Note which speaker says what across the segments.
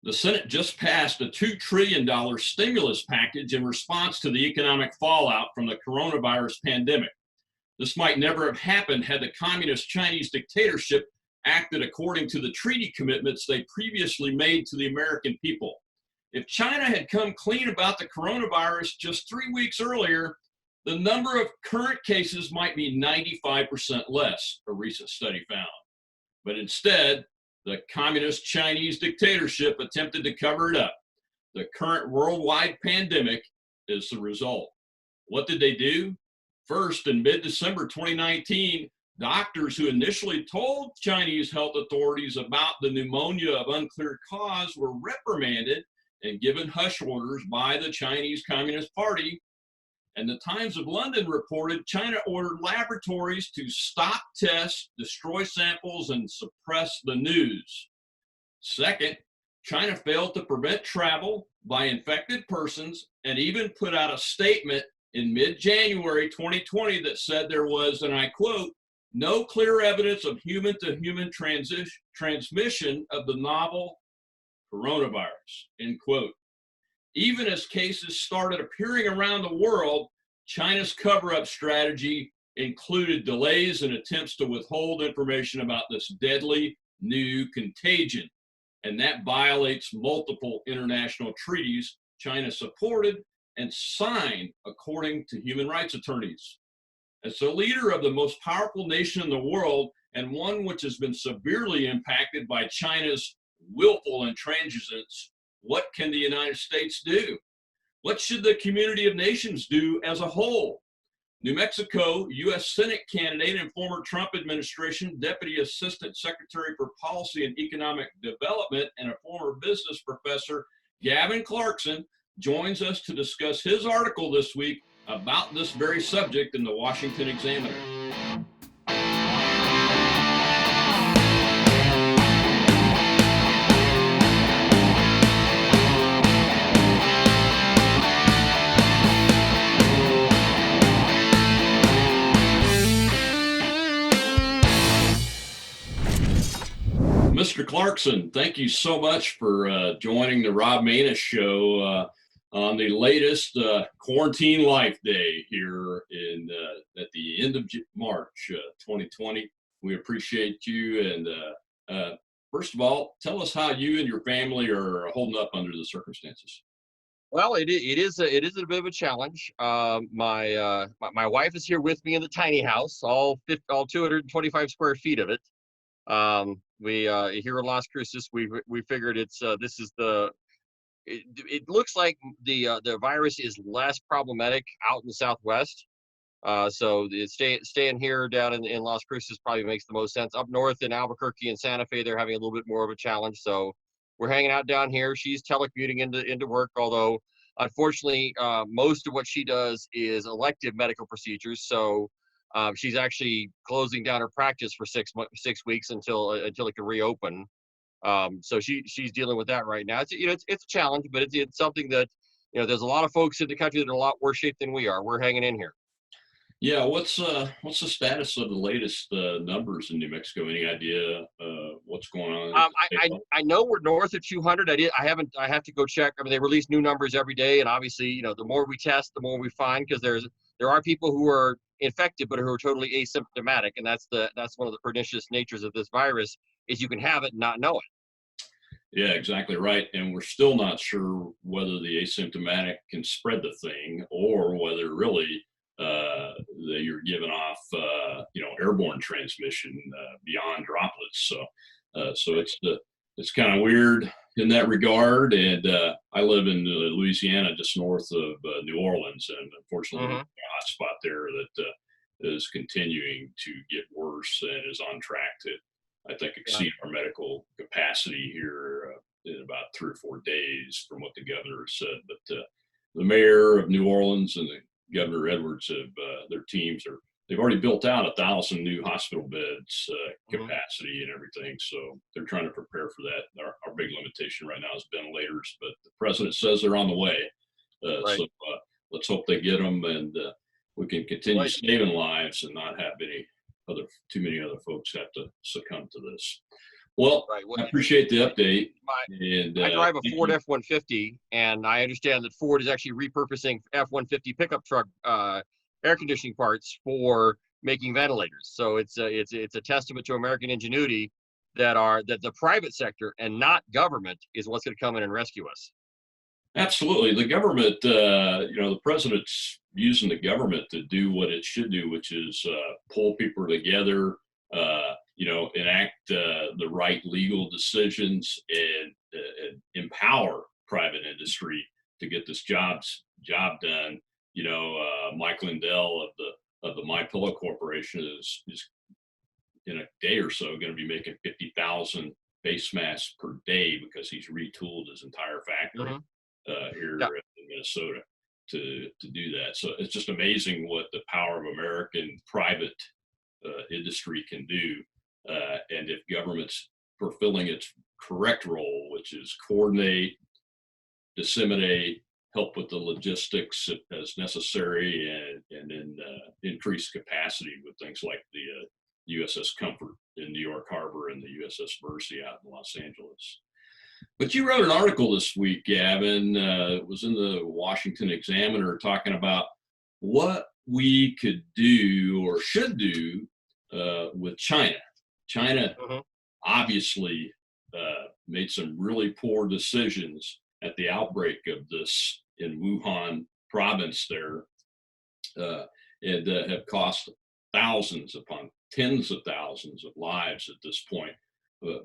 Speaker 1: The Senate just passed a $2 trillion stimulus package in response to the economic fallout from the coronavirus pandemic. This might never have happened had the communist Chinese dictatorship acted according to the treaty commitments they previously made to the American people. If China had come clean about the coronavirus just 3 weeks earlier, the number of current cases might be 95% less, a recent study found. But instead, the communist Chinese dictatorship attempted to cover it up. The current worldwide pandemic is the result. What did they do? First, in mid-December 2019, doctors who initially told Chinese health authorities about the pneumonia of unclear cause were reprimanded and given hush orders by the Chinese Communist Party. And the Times of London reported China ordered laboratories to stop tests, destroy samples, and suppress the news. Second, China failed to prevent travel by infected persons and even put out a statement in mid-January 2020 that said there was, and I quote, no clear evidence of human-to-human transmission of the novel coronavirus, end quote. Even as cases started appearing around the world, China's cover-up strategy included delays and attempts to withhold information about this deadly new contagion, and that violates multiple international treaties China supported and signed, according to human rights attorneys. As the leader of the most powerful nation in the world, and one which has been severely impacted by China's willful intransigence, what can the United States do? What should the community of nations do as a whole? New Mexico U.S. Senate candidate and former Trump administration Deputy Assistant Secretary for Policy and Economic Development and a former business professor, Gavin Clarkson, joins us to discuss his article this week about this very subject in the Washington Examiner. Mr. Clarkson, thank you so much for joining the Rob Maness Show on the latest quarantine life day here at the end of March 2020. We appreciate you. And first of all, tell us how you and your family are holding up under the circumstances.
Speaker 2: Well, it is a bit of a challenge. My wife is here with me in the tiny house, all 225 square feet of it. We here in Las Cruces, we figured it looks like the virus is less problematic out in the Southwest. So staying here down in Las Cruces probably makes the most sense. Up north in Albuquerque and Santa Fe, they're having a little bit more of a challenge. So we're hanging out down here. She's telecommuting into work, although unfortunately most of what she does is elective medical procedures. So she's actually closing down her practice for 6 weeks until it can reopen. So she's dealing with that right now. It's a challenge, but it's something that, there's a lot of folks in the country that are a lot worse shape than we are. We're hanging in here.
Speaker 1: Yeah, what's the status of the latest numbers in New Mexico? Any idea what's going on?
Speaker 2: I know we're north of 200. I have to go check. I mean, they release new numbers every day, and obviously, the more we test, the more we find, because there are people who are infected but who are totally asymptomatic, and that's one of the pernicious natures of this virus, is you can have it and not know it.
Speaker 1: Yeah, exactly right. And we're still not sure whether the asymptomatic can spread the thing or whether really you're giving off airborne transmission beyond droplets. So it's kind of weird in that regard. And I live in Louisiana, just north of New Orleans, and unfortunately, a hot spot there that is continuing to get worse and is on track to, I think, exceed our medical capacity here in about 3 or 4 days, from what the governor said. But the mayor of New Orleans and the Governor Edwards have their teams they've already built out 1,000 new hospital beds capacity and everything. So they're trying to prepare for that. Our big limitation right now is ventilators, but the president says they're on the way.
Speaker 2: Right.
Speaker 1: So let's hope they get them, and we can continue saving lives and not have too many other folks have to succumb to this. Well,
Speaker 2: Right. Well,
Speaker 1: I appreciate the update. And
Speaker 2: I drive a
Speaker 1: thank
Speaker 2: Ford
Speaker 1: you.
Speaker 2: F-150, and I understand that Ford is actually repurposing F-150 pickup truck air conditioning parts for making ventilators. So it's a testament to American ingenuity that the private sector and not government is what's going to come in and rescue us.
Speaker 1: Absolutely. The government, the president's using the government to do what it should do, which is pull people together, enact the right legal decisions and empower private industry to get this job done. Mike Lindell of the My Pillow Corporation is in a day or so going to be making 50,000 face masks per day because he's retooled his entire factory
Speaker 2: Mhm.
Speaker 1: here
Speaker 2: Yeah.
Speaker 1: in Minnesota to do that. So it's just amazing what the power of American private industry can do, and if government's fulfilling its correct role, which is coordinate, disseminate, help with the logistics as necessary, and then increase capacity with things like the USS Comfort in New York Harbor and the USS Mercy out in Los Angeles. But you wrote an article this week, Gavin. It was in the Washington Examiner talking about what we could do or should do with China. China
Speaker 2: Mhm.
Speaker 1: obviously made some really poor decisions at the outbreak of this in Wuhan province there, and have cost thousands upon tens of thousands of lives at this point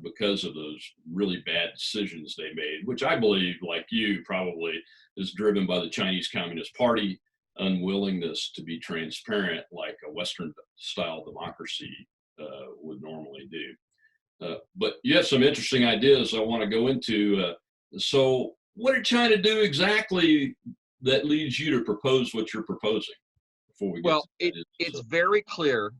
Speaker 1: because of those really bad decisions they made, which I believe, like you, probably is driven by the Chinese Communist Party unwillingness to be transparent like a Western style democracy would normally do. But you have some interesting ideas I want to go into. So, what did China do exactly that leads you to propose what you're proposing? Before we get
Speaker 2: Well,
Speaker 1: to that,
Speaker 2: it's very clear.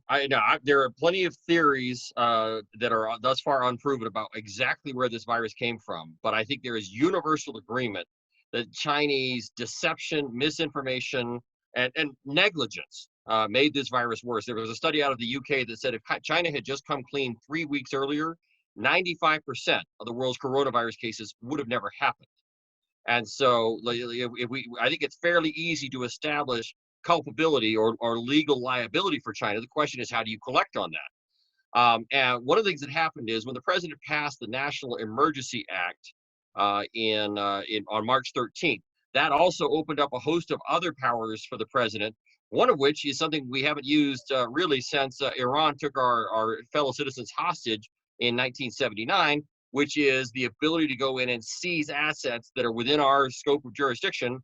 Speaker 2: There are plenty of theories that are thus far unproven about exactly where this virus came from, but I think there is universal agreement that Chinese deception, misinformation, and negligence made this virus worse. There was a study out of the UK that said if China had just come clean 3 weeks earlier, 95% of the world's coronavirus cases would have never happened. And so, I think it's fairly easy to establish culpability or legal liability for China. The question is, how do you collect on that? And one of the things that happened is when the president passed the National Emergency Act on March 13th, that also opened up a host of other powers for the president. One of which is something we haven't used really since Iran took our fellow citizens hostage in 1979, which is the ability to go in and seize assets that are within our scope of jurisdiction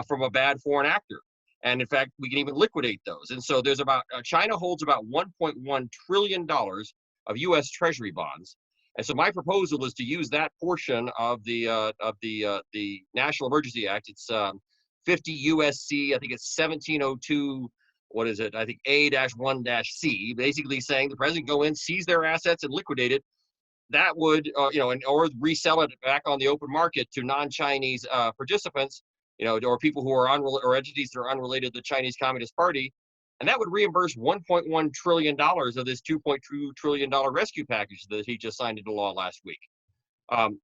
Speaker 2: from a bad foreign actor. And in fact, we can even liquidate those. And so there's China holds about $1.1 trillion of U.S. Treasury bonds. And so my proposal is to use that portion of the National Emergency Act. It's 50 USC, I think it's 1702. What is it? I think A-1-C, basically saying the president go in, seize their assets, and liquidate it. That would, or resell it back on the open market to non-Chinese participants, or people who are or entities that are unrelated to the Chinese Communist Party, and that would reimburse $1.1 trillion of this $2.2 trillion rescue package that he just signed into law last week.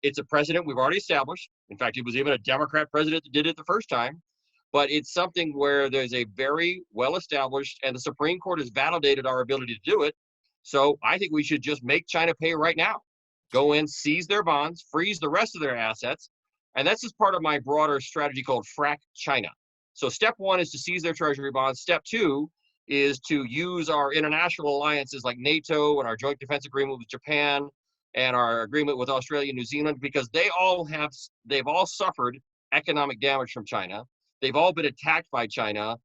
Speaker 2: It's a precedent we've already established. In fact, it was even a Democrat president that did it the first time. But it's something where there's a very well-established, and the Supreme Court has validated our ability to do it. So I think we should just make China pay right now. Go in, seize their bonds, freeze the rest of their assets. And that's just part of my broader strategy called Frack China. So step one is to seize their treasury bonds. Step two is to use our international alliances like NATO and our joint defense agreement with Japan and our agreement with Australia and New Zealand, because they've all suffered economic damage from China. They've all been attacked by China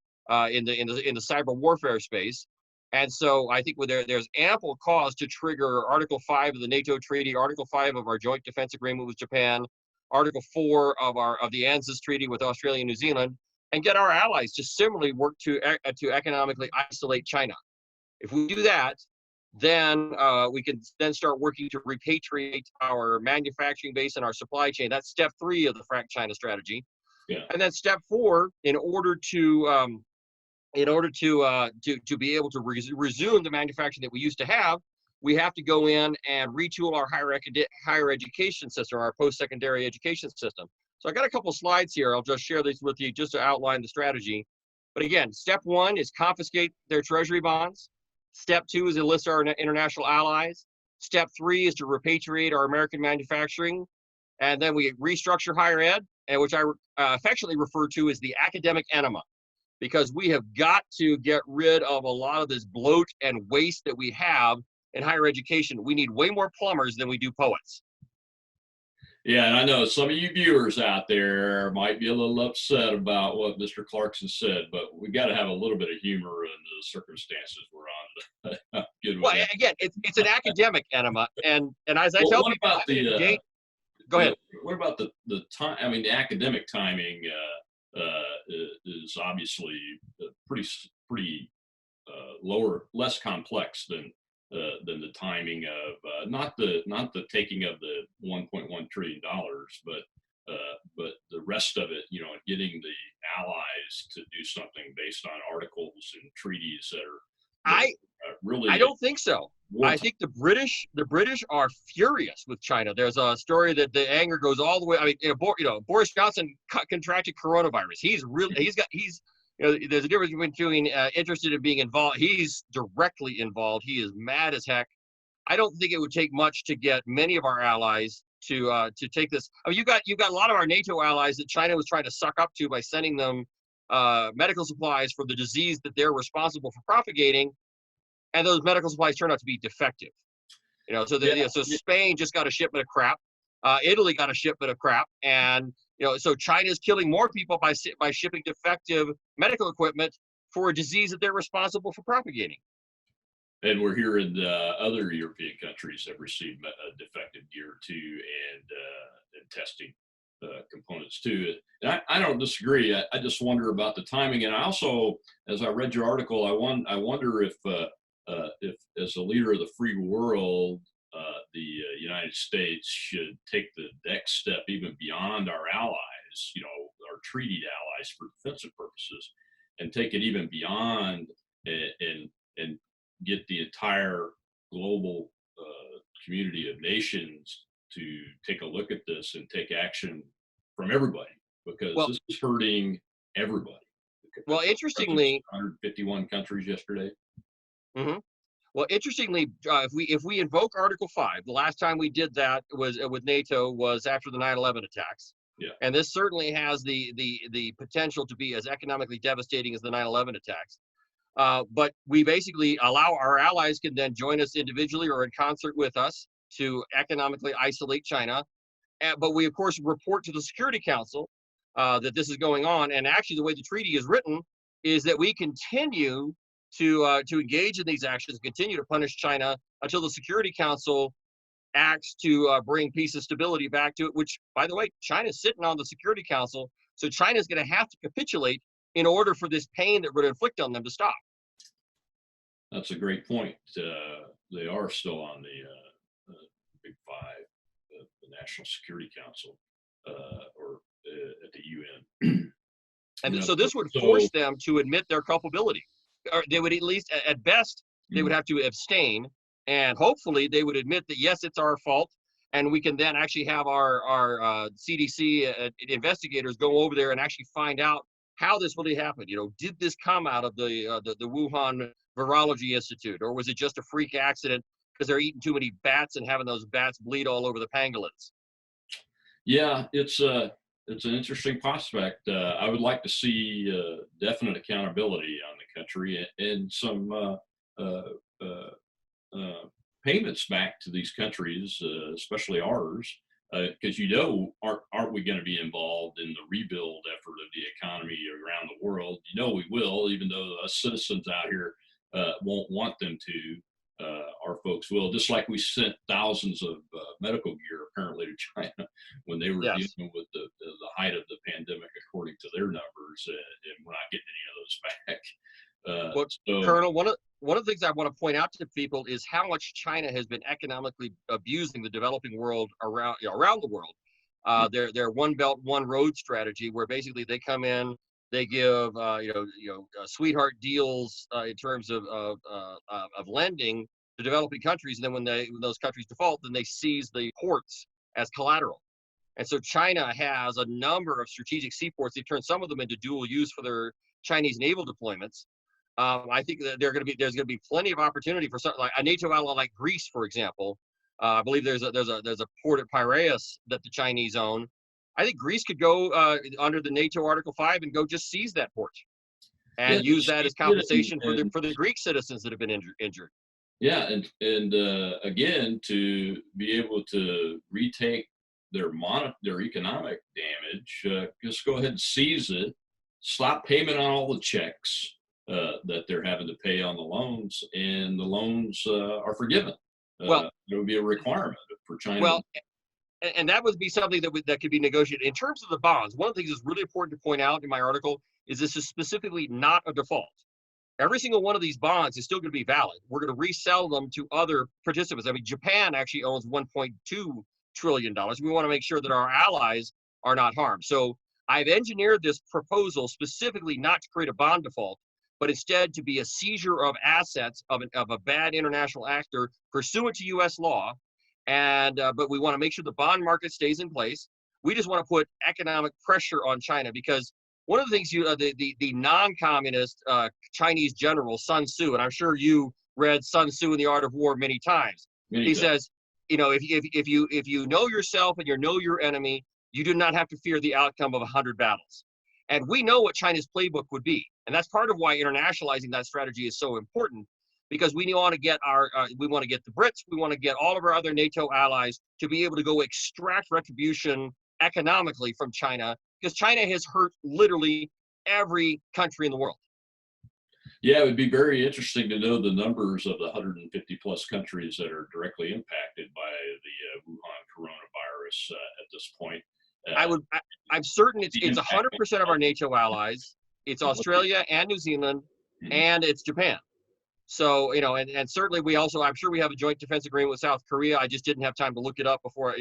Speaker 2: in the cyber warfare space. And so I think there's ample cause to trigger Article 5 of the NATO treaty, Article 5 of our joint defense agreement with Japan, Article 4 of the ANZUS treaty with Australia and New Zealand, and get our allies to similarly work to economically isolate China. If we do that, then we can then start working to repatriate our manufacturing base and our supply chain. That's step 3 of the Frack China strategy.
Speaker 1: Yeah.
Speaker 2: And then step 4, in order to be able to resume the manufacturing that we used to have, we have to go in and retool our higher education system, our post-secondary education system. So I got a couple slides here. I'll just share these with you just to outline the strategy. But again, step one is confiscate their treasury bonds. Step two is enlist our international allies. Step three is to repatriate our American manufacturing. And then we restructure higher ed, and which I affectionately refer to as the academic enema, because we have got to get rid of a lot of this bloat and waste that we have in higher education. We need way more plumbers than we do poets.
Speaker 1: Yeah, and I know some of you viewers out there might be a little upset about what Mr. Clarkson said, but we got to have a little bit of humor in the circumstances we're on. Good
Speaker 2: Well,
Speaker 1: with that.
Speaker 2: again, it's an academic enema, and as I
Speaker 1: Well,
Speaker 2: tell
Speaker 1: what
Speaker 2: people,
Speaker 1: about the
Speaker 2: go ahead.
Speaker 1: what about the time? I mean, the academic timing is obviously pretty less complex than the timing of not the taking of the $1.1 trillion, but the rest of it. You know, getting the allies to do something based on articles and treaties that are really.
Speaker 2: I don't think so. I think the British are furious with China. There's a story that the anger goes all the way. I mean, Boris Johnson contracted coronavirus. There's a difference between interested in being involved. He's directly involved. He is mad as heck. I don't think it would take much to get many of our allies to take this. I mean, you got a lot of our NATO allies that China was trying to suck up to by sending them medical supplies for the disease that they're responsible for propagating. And those medical supplies turned out to be defective. So Spain just got a shipment of crap. Italy got a shipment of crap, and so China's killing more people by shipping defective medical equipment for a disease that they're responsible for propagating.
Speaker 1: And we're hearing other European countries have received defective gear too, and testing components too. And I don't disagree. I just wonder about the timing. And I also, as I read your article, I wonder if as a leader of the free world, the United States should take the next step even beyond our allies, our treated allies for defensive purposes, and take it even beyond and get the entire global community of nations to take a look at this and take action from everybody, because this is hurting everybody.
Speaker 2: Well, interestingly,
Speaker 1: 151 countries yesterday.
Speaker 2: Mm-hmm. Well, interestingly, if we invoke Article 5, the last time we did that was with NATO was after the 9/11 attacks.
Speaker 1: Yeah.
Speaker 2: And this certainly has the potential to be as economically devastating as the 9/11 attacks. But we basically allow our allies can then join us individually or in concert with us to economically isolate China. But we, of course, report to the Security Council that this is going on. And actually, the way the treaty is written is that we continue to engage in these actions, continue to punish China until the Security Council acts to bring peace and stability back to it, which, by the way, China's sitting on the Security Council. So China's going to have to capitulate in order for this pain that we're going to inflict on them to stop.
Speaker 1: That's a great point. They are still on the Big Five, the National Security Council, or at the UN.
Speaker 2: And so this would force them to admit their culpability. Or they would at least, at best, they would have to abstain, and hopefully they would admit that yes, it's our fault, and we can then actually have our CDC investigators go over there and actually find out how this really happened. Did this come out of the Wuhan Virology Institute, or was it just a freak accident because they're eating too many bats and having those bats bleed all over the pangolins?
Speaker 1: Yeah, it's an interesting prospect. I would like to see definite accountability on the country and some payments back to these countries, especially ours, because aren't we going to be involved in the rebuild effort of the economy around the world? We will, even though us citizens out here won't want them to. Our folks will, just like we sent thousands of medical gear apparently to China when they were dealing with the height of the pandemic, according to their numbers, and we're not getting any of those back.
Speaker 2: Colonel, one of the things I want to point out to people is how much China has been economically abusing the developing world around the world. Their One Belt, One Road strategy, where basically they come in, they give sweetheart deals in terms of lending to developing countries, and then when those countries default, then they seize the ports as collateral. And so China has a number of strategic seaports. They've turned some of them into dual use for their Chinese naval deployments. I think that there's going to be plenty of opportunity for something like a NATO ally like Greece, for example. I believe there's a port at Piraeus that the Chinese own. I think Greece could go under the NATO Article 5 and go just seize that port and use that as compensation for the Greek citizens that have been injured.
Speaker 1: Yeah, and again, to be able to retake their economic damage, just go ahead and seize it, stop payment on all the checks that they're having to pay on the loans, and the loans are forgiven.
Speaker 2: Well,
Speaker 1: there would be a requirement for China.
Speaker 2: Well, and that would be something that could be negotiated. In terms of the bonds, one of the things that's really important to point out in my article is this is specifically not a default. Every single one of these bonds is still going to be valid. We're going to resell them to other participants. I mean, Japan actually owns $1.2 trillion. We want to make sure that our allies are not harmed. So I've engineered this proposal specifically not to create a bond default, but instead to be a seizure of assets of a bad international actor pursuant to U.S. law. And but we want to make sure the bond market stays in place. We just want to put economic pressure on China, because one of the things the non-communist Chinese general Sun Tzu, and I'm sure you read Sun Tzu in The Art of War many times. He says, if you know yourself and you know your enemy, you do not have to fear the outcome of 100 battles. And we know what China's playbook would be, and that's part of why internationalizing that strategy is so important. Because we want to get the Brits, we want to get all of our other NATO allies to be able to go extract retribution economically from China, because China has hurt literally every country in the world.
Speaker 1: Yeah, it would be very interesting to know the numbers of the 150 plus countries that are directly impacted by the Wuhan coronavirus at this point.
Speaker 2: I'm certain it's 100% of our NATO allies. It's Australia and New Zealand, and it's Japan. So, and certainly I'm sure we have a joint defense agreement with South Korea. I just didn't have time to look it up before,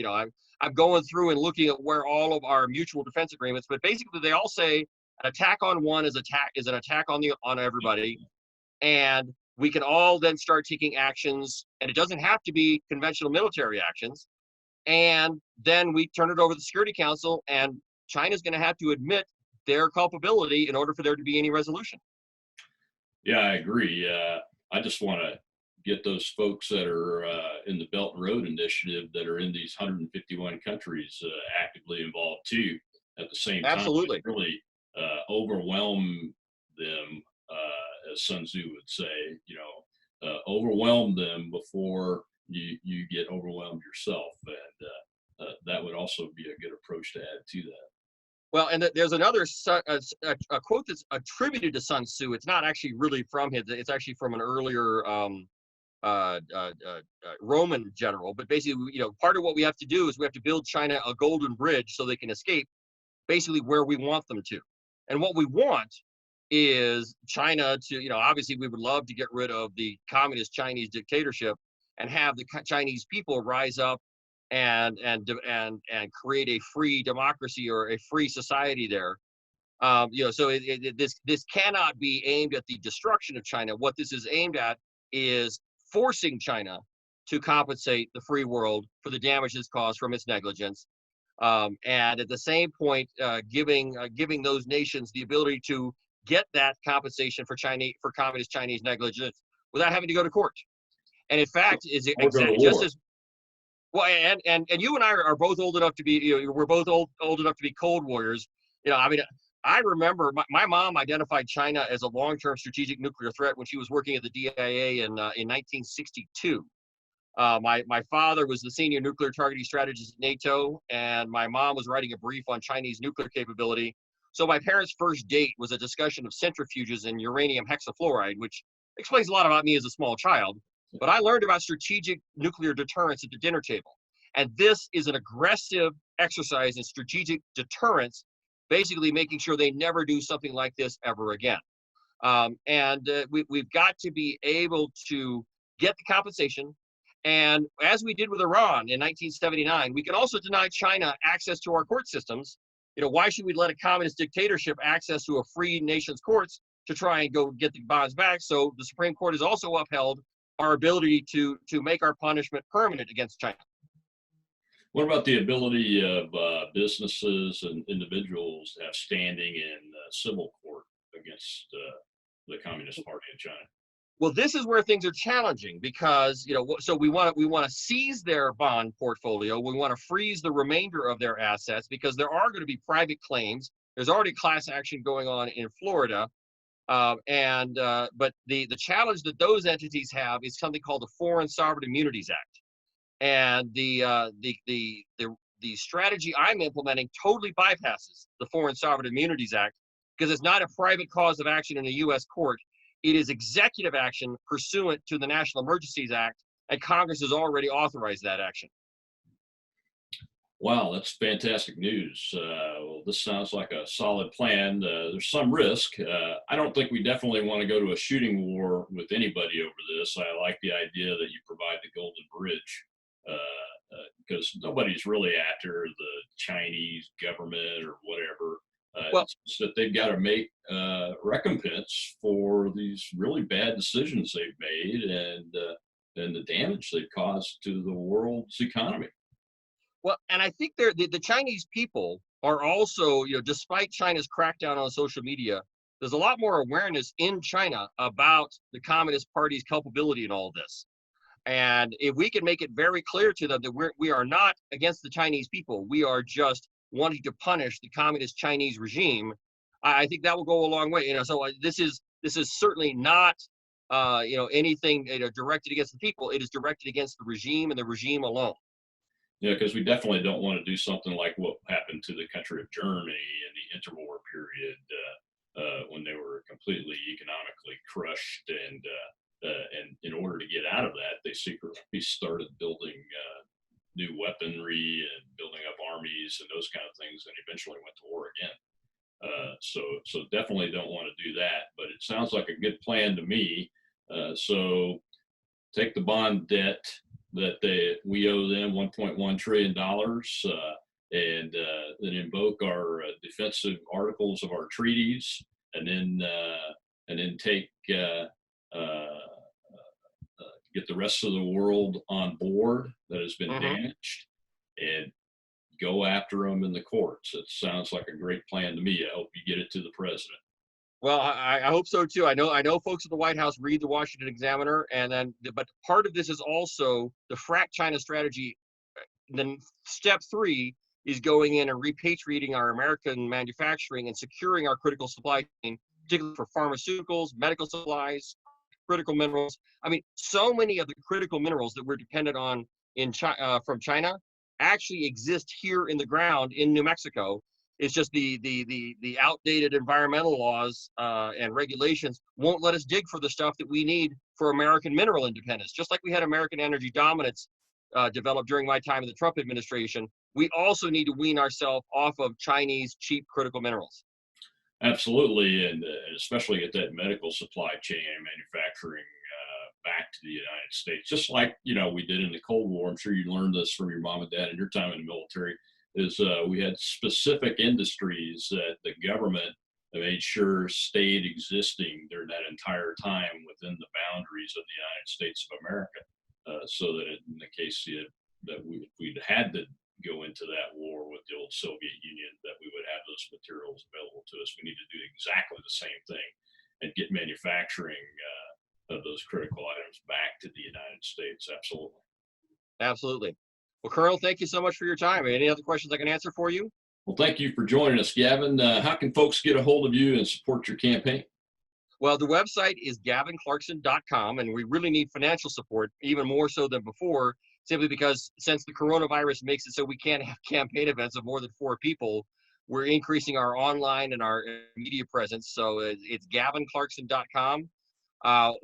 Speaker 2: I'm going through and looking at where all of our mutual defense agreements, but basically they all say an attack on one is an attack on everybody. And we can all then start taking actions, and it doesn't have to be conventional military actions. And then we turn it over to the Security Council, and China's going to have to admit their culpability in order for there to be any resolution.
Speaker 1: Yeah, I agree. I just want to get those folks that are in the Belt and Road Initiative that are in these 151 countries actively involved too at the same time.
Speaker 2: Absolutely.
Speaker 1: Really overwhelm them, as Sun Tzu would say, overwhelm them before you get overwhelmed yourself. And that would also be a good approach to add to that.
Speaker 2: Well, and there's another a quote that's attributed to Sun Tzu. It's not actually really from him. It's actually from an earlier Roman general. But basically, part of what we have to do is we have to build China a golden bridge so they can escape basically where we want them to. And what we want is China to, obviously we would love to get rid of the communist Chinese dictatorship and have the Chinese people rise up and create a free democracy or a free society there. So this cannot be aimed at the destruction of China. What this is aimed at is forcing China to compensate the free world for the damages caused from its negligence, and at the same point, giving those nations the ability to get that compensation for communist Chinese negligence without having to go to court. And in fact, is just as well. And you and I are both old enough to be. We're both old enough to be Cold Warriors. I remember my mom identified China as a long-term strategic nuclear threat when she was working at the DIA in 1962. My father was the senior nuclear targeting strategist at NATO, and my mom was writing a brief on Chinese nuclear capability. So my parents' first date was a discussion of centrifuges and uranium hexafluoride, which explains a lot about me as a small child. But I learned about strategic nuclear deterrence at the dinner table. And this is an aggressive exercise in strategic deterrence, basically making sure they never do something like this ever again. We've got to be able to get the compensation. And as we did with Iran in 1979, we can also deny China access to our court systems. Why should we let a communist dictatorship access to a free nation's courts to try and go get the bonds back? So the Supreme Court has also upheld our ability to make our punishment permanent against China.
Speaker 1: What about the ability of businesses and individuals to have standing in civil court against the Communist Party in China?
Speaker 2: Well, this is where things are challenging because, so we want to seize their bond portfolio. We want to freeze the remainder of their assets because there are going to be private claims. There's already class action going on in Florida. But the challenge that those entities have is something called the Foreign Sovereign Immunities Act. And the strategy I'm implementing totally bypasses the Foreign Sovereign Immunities Act because it's not a private cause of action in a U.S. court. It is executive action pursuant to the National Emergencies Act, and Congress has already authorized that action.
Speaker 1: Wow, that's fantastic news. Well, this sounds like a solid plan. There's some risk. I don't think we definitely want to go to a shooting war with anybody over this. I like the idea that you provide the golden bridge because nobody's really after the Chinese government or whatever.
Speaker 2: Well,
Speaker 1: it's just that they've got to make recompense for these really bad decisions they've made and the damage they've caused to the world's economy.
Speaker 2: Well, and I think the Chinese people are also, despite China's crackdown on social media, there's a lot more awareness in China about the Communist Party's culpability in all this. And if we can make it very clear to them that we are not against the Chinese people, we are just wanting to punish the communist Chinese regime, I think that will go a long way. So this is certainly not anything directed against the people. It is directed against the regime and the regime alone.
Speaker 1: Yeah, because we definitely don't want to do something like what happened to the country of Germany in the interwar period when they were completely economically crushed, and in order to get out of that, they secretly started building new weaponry and building up armies and those kind of things, and eventually went to war again. So definitely don't want to do that. But it sounds like a good plan to me. So take the bond debt that we owe them, $1.1 trillion, and then invoke our defensive articles of our treaties, and then take get the rest of the world on board that has been damaged, and go after them in the courts. It sounds like a great plan to me. I hope you get it to the president.
Speaker 2: Well, I hope so too. I know folks at the White House read the Washington Examiner, but part of this is also the frack China strategy. Then step 3 is going in and repatriating our American manufacturing and securing our critical supply chain, particularly for pharmaceuticals, medical supplies, critical minerals. I mean, so many of the critical minerals that we're dependent on from China actually exist here in the ground in New Mexico. It's just the outdated environmental laws and regulations won't let us dig for the stuff that we need for American mineral independence. Just like we had American energy dominance developed during my time in the Trump administration, we also need to wean ourselves off of Chinese cheap critical minerals.
Speaker 1: Absolutely, and especially get that medical supply chain and manufacturing back to the United States, just like we did in the Cold War. I'm sure you learned this from your mom and dad in your time in the military. Is we had specific industries that the government made sure stayed existing during that entire time within the boundaries of the United States of America, so that in the case that we'd had to go into that war with the old Soviet Union, that we would have those materials available to us. We need to do exactly the same thing and get manufacturing of those critical items back to the United States. Absolutely.
Speaker 2: Absolutely. Well, Colonel, thank you so much for your time. Any other questions I can answer for you?
Speaker 1: Well, thank you for joining us, Gavin. How can folks get a hold of you and support your campaign?
Speaker 2: Well, the website is gavinclarkson.com, and we really need financial support, even more so than before, simply because since the coronavirus makes it so we can't have campaign events of more than 4 people, we're increasing our online and our media presence. So it's gavinclarkson.com.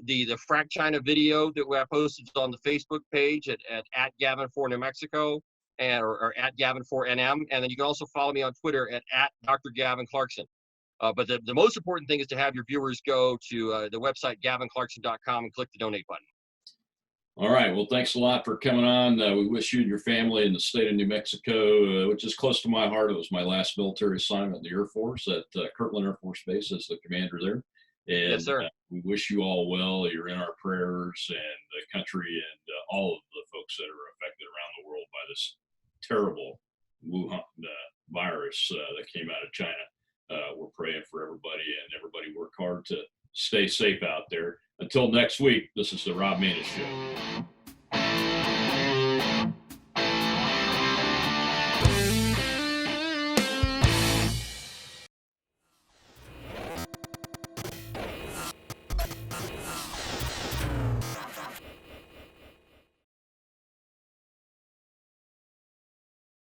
Speaker 2: The Frack China video that we have posted on the Facebook page at Gavin for New Mexico or at Gavin for NM. And then you can also follow me on Twitter at Dr. Gavin Clarkson. But the most important thing is to have your viewers go to the website gavinclarkson.com and click the donate button.
Speaker 1: All right. Well, thanks a lot for coming on. We wish you and your family in the state of New Mexico, which is close to my heart. It was my last military assignment in the Air Force at Kirtland Air Force Base as the commander there. And
Speaker 2: yes, sir.
Speaker 1: We wish you all well. You're in our prayers, and the country and all of the folks that are affected around the world by this terrible Wuhan virus that came out of China. We're praying for everybody, and everybody work hard to stay safe out there. Until next week, this is the Rob Maness Show.